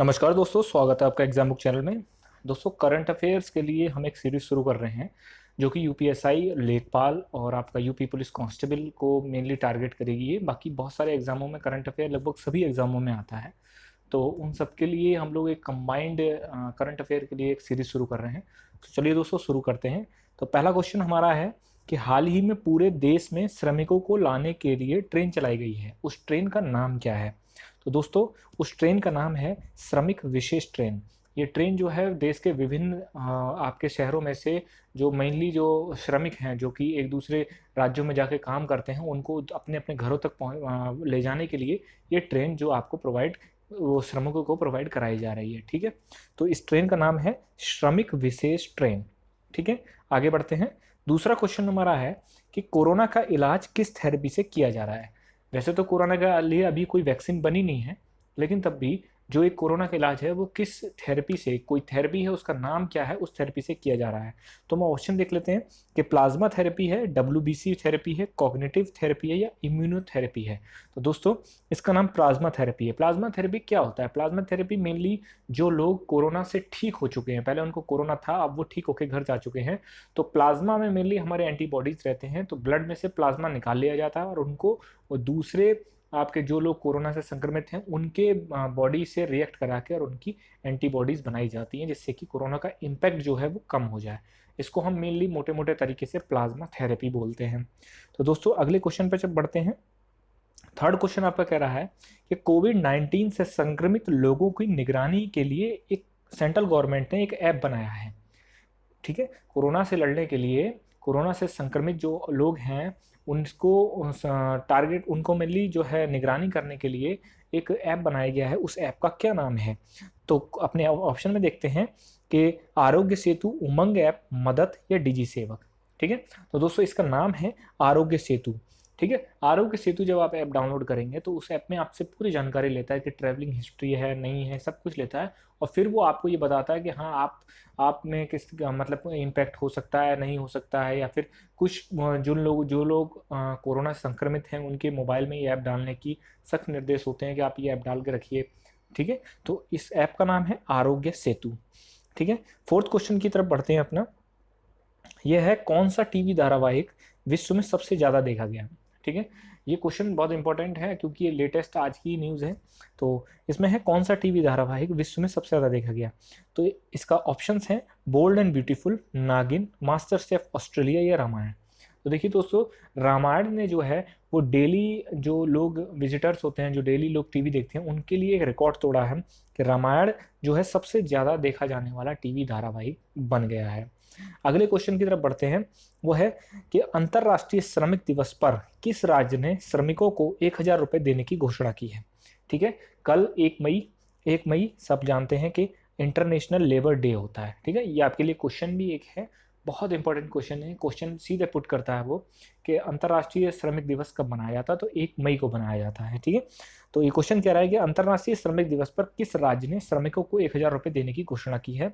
नमस्कार दोस्तों, स्वागत है आपका एग्जाम बुक चैनल में। दोस्तों, करंट अफेयर्स के लिए हम एक सीरीज शुरू कर रहे हैं जो कि यूपीएसआई, लेखपाल और आपका यूपी पुलिस कांस्टेबल को मेनली टारगेट करेगी। ये बाकी बहुत सारे एग्जामों में करंट अफेयर लगभग सभी एग्जामों में आता है, तो उन सब के लिए हम लोग एक कंबाइंड करंट अफेयर के लिए एक सीरीज शुरू कर रहे हैं। तो चलिए दोस्तों, शुरू करते हैं। तो पहला क्वेश्चन हमारा है कि हाल ही में पूरे देश में श्रमिकों को लाने के लिए ट्रेन चलाई गई है, उस ट्रेन का नाम क्या है? तो दोस्तों, उस ट्रेन का नाम है श्रमिक विशेष ट्रेन। ये ट्रेन जो है देश के विभिन्न आपके शहरों में से जो मेनली जो श्रमिक हैं, जो कि एक दूसरे राज्यों में जाके काम करते हैं, उनको अपने अपने घरों तक ले जाने के लिए ये ट्रेन जो आपको वो श्रमिकों को प्रोवाइड कराई जा रही है। ठीक है, तो इस ट्रेन का नाम है श्रमिक विशेष ट्रेन। ठीक है, आगे बढ़ते हैं। दूसरा क्वेश्चन हमारा है कि कोरोना का इलाज किस थेरेपी से किया जा रहा है? वैसे तो कोरोना के लिए अभी कोई वैक्सीन बनी नहीं है, लेकिन तब भी जो एक कोरोना का इलाज है वो किस थेरेपी से, कोई थेरेपी है उसका नाम क्या है, उस थेरेपी से किया जा रहा है। तो हम ऑप्शन देख लेते हैं कि प्लाज्मा थेरेपी है, डब्ल्यूबीसी थेरेपी है, कॉग्निटिव थेरेपी है या इम्यूनोथेरेपी है। तो दोस्तों, इसका नाम प्लाज्मा थेरेपी है। प्लाज्मा थेरेपी क्या होता है? प्लाज्मा थेरेपी मेनली जो लोग कोरोना से ठीक हो चुके हैं, पहले उनको कोरोना था, अब वो ठीक होकर घर जा चुके हैं, तो प्लाज्मा में मेनली हमारे एंटीबॉडीज रहते हैं, तो ब्लड में से प्लाज्मा निकाल लिया जाता है और उनको वो दूसरे आपके जो लोग कोरोना से संक्रमित हैं उनके बॉडी से रिएक्ट करा के और उनकी एंटीबॉडीज़ बनाई जाती हैं, जिससे कि कोरोना का इम्पैक्ट जो है वो कम हो जाए। इसको हम मेनली मोटे मोटे तरीके से प्लाज्मा थेरेपी बोलते हैं। तो दोस्तों, अगले क्वेश्चन पर जब बढ़ते हैं, थर्ड क्वेश्चन आपका कह रहा है कि कोविड-19 से संक्रमित लोगों की निगरानी के लिए एक सेंट्रल गवर्नमेंट ने एक ऐप बनाया है। ठीक है, कोरोना से लड़ने के लिए, कोरोना से संक्रमित जो लोग हैं उनको टारगेट, उनको मेनली जो है निगरानी करने के लिए एक ऐप बनाया गया है। उस ऐप का क्या नाम है? तो अपने ऑप्शन में देखते हैं कि आरोग्य सेतु, उमंग ऐप, मदद या डिजी सेवक। ठीक है, तो दोस्तों इसका नाम है आरोग्य सेतु। ठीक है, आरोग्य सेतु जब आप ऐप डाउनलोड करेंगे तो उस ऐप में आपसे पूरी जानकारी लेता है कि ट्रैवलिंग हिस्ट्री है नहीं है, सब कुछ लेता है, और फिर वो आपको ये बताता है कि हाँ आप में किस मतलब इम्पैक्ट हो सकता है, नहीं हो सकता है, या फिर कुछ जो लोग कोरोना संक्रमित हैं उनके मोबाइल में ये ऐप डालने की सख्त निर्देश होते हैं कि आप ये ऐप डाल के रखिए। ठीक है, तो इस ऐप का नाम है आरोग्य सेतु। ठीक है, फोर्थ क्वेश्चन की तरफ बढ़ते हैं अपना। यह है कौन सा टीवी धारावाहिक विश्व में सबसे ज़्यादा देखा गया? ठीक है, ये क्वेश्चन बहुत इंपॉर्टेंट है क्योंकि ये लेटेस्ट आज की न्यूज़ है। तो इसमें है कौन सा टीवी धारावाहिक विश्व में सबसे ज़्यादा देखा गया? तो इसका ऑप्शंस हैं बोल्ड एंड ब्यूटीफुल, नागिन, मास्टर शेफ ऑस्ट्रेलिया या रामायण। तो देखिए दोस्तों, रामायण ने जो है वो डेली जो लोग विजिटर्स होते हैं, जो डेली लोग टीवी देखते हैं, उनके लिए एक रिकॉर्ड तोड़ा है कि रामायण जो है सबसे ज़्यादा देखा जाने वाला टीवी धारावाहिक बन गया है। अगले क्वेश्चन की तरफ बढ़ते हैं। वो है कि अंतर्राष्ट्रीय श्रमिक दिवस पर किस राज्य ने श्रमिकों को 1,000 रुपये देने की घोषणा की है? ठीक है, कल 1 मई सब जानते हैं कि इंटरनेशनल लेबर डे होता है। ठीक है, ये आपके लिए क्वेश्चन भी एक है, बहुत इंपॉर्टेंट क्वेश्चन है। क्वेश्चन सीधे पुट करता है वो कि अंतर्राष्ट्रीय श्रमिक दिवस कब मनाया जाता है? तो 1 मई को मनाया जाता है। ठीक है, तो ये क्वेश्चन कह रहा है कि अंतर्राष्ट्रीय श्रमिक दिवस पर किस राज्य ने श्रमिकों को 1,000 रुपये देने की घोषणा की है?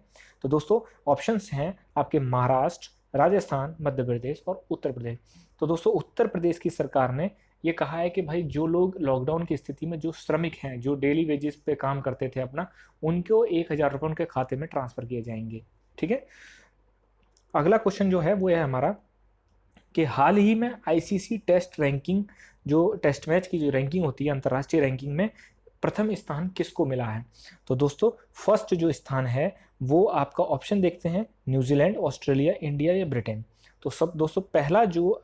तो दोस्तों, ऑप्शंस हैं आपके महाराष्ट्र, राजस्थान, मध्य प्रदेश और उत्तर प्रदेश। तो दोस्तों, उत्तर प्रदेश की सरकार ने ये कहा है कि भाई जो लोग लॉकडाउन की स्थिति में, जो श्रमिक हैं, जो डेली वेजेस पे काम करते थे अपना, उनको 1,000 रुपये उनके खाते में ट्रांसफर किए जाएंगे। ठीक है, अगला क्वेश्चन जो है वो है हमारा कि हाल ही में आईसीसी टेस्ट रैंकिंग, जो टेस्ट मैच की जो रैंकिंग होती है अंतर्राष्ट्रीय रैंकिंग में, प्रथम स्थान किसको मिला है? तो दोस्तों, फर्स्ट जो स्थान है वो आपका ऑप्शन देखते हैं न्यूजीलैंड, ऑस्ट्रेलिया, इंडिया या ब्रिटेन। तो सब दोस्तों, पहला जो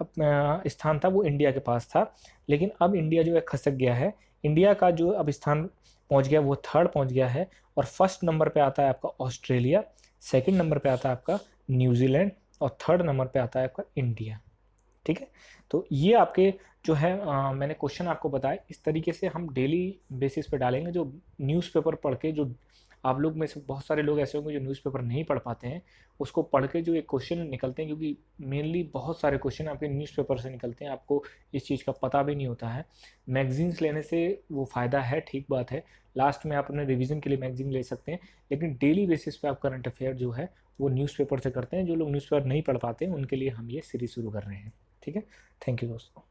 स्थान था वो इंडिया के पास था, लेकिन अब इंडिया जो है खसक गया है। इंडिया का जो अब स्थान पहुंच गया वो थर्ड पहुंच गया है, और फर्स्ट नंबर पे आता है आपका ऑस्ट्रेलिया, सेकंड नंबर पे आता है आपका न्यूजीलैंड, और थर्ड नंबर पे आता है आपका इंडिया। ठीक है, तो ये आपके जो है मैंने क्वेश्चन आपको बताया, इस तरीके से हम डेली बेसिस पे डालेंगे। जो न्यूज़पेपर पढ़ के, जो आप लोग में से बहुत सारे लोग ऐसे होंगे जो न्यूज़पेपर नहीं पढ़ पाते हैं, उसको पढ़ के जो एक क्वेश्चन निकलते हैं, क्योंकि मेनली बहुत सारे क्वेश्चन आपके न्यूज़पेपर से निकलते हैं, आपको इस चीज़ का पता भी नहीं होता है। मैगजीन्स लेने से वो फ़ायदा है, ठीक बात है, लास्ट में आप अपने रिवीजन के लिए मैगजीन ले सकते हैं, लेकिन डेली बेसिस पे आप करंट अफेयर जो है वो न्यूज़पेपर से करते हैं। जो लोग न्यूज़पेपर नहीं पढ़ पाते हैं उनके लिए हम ये सीरीज शुरू कर रहे हैं। ठीक है, थैंक यू दोस्तों।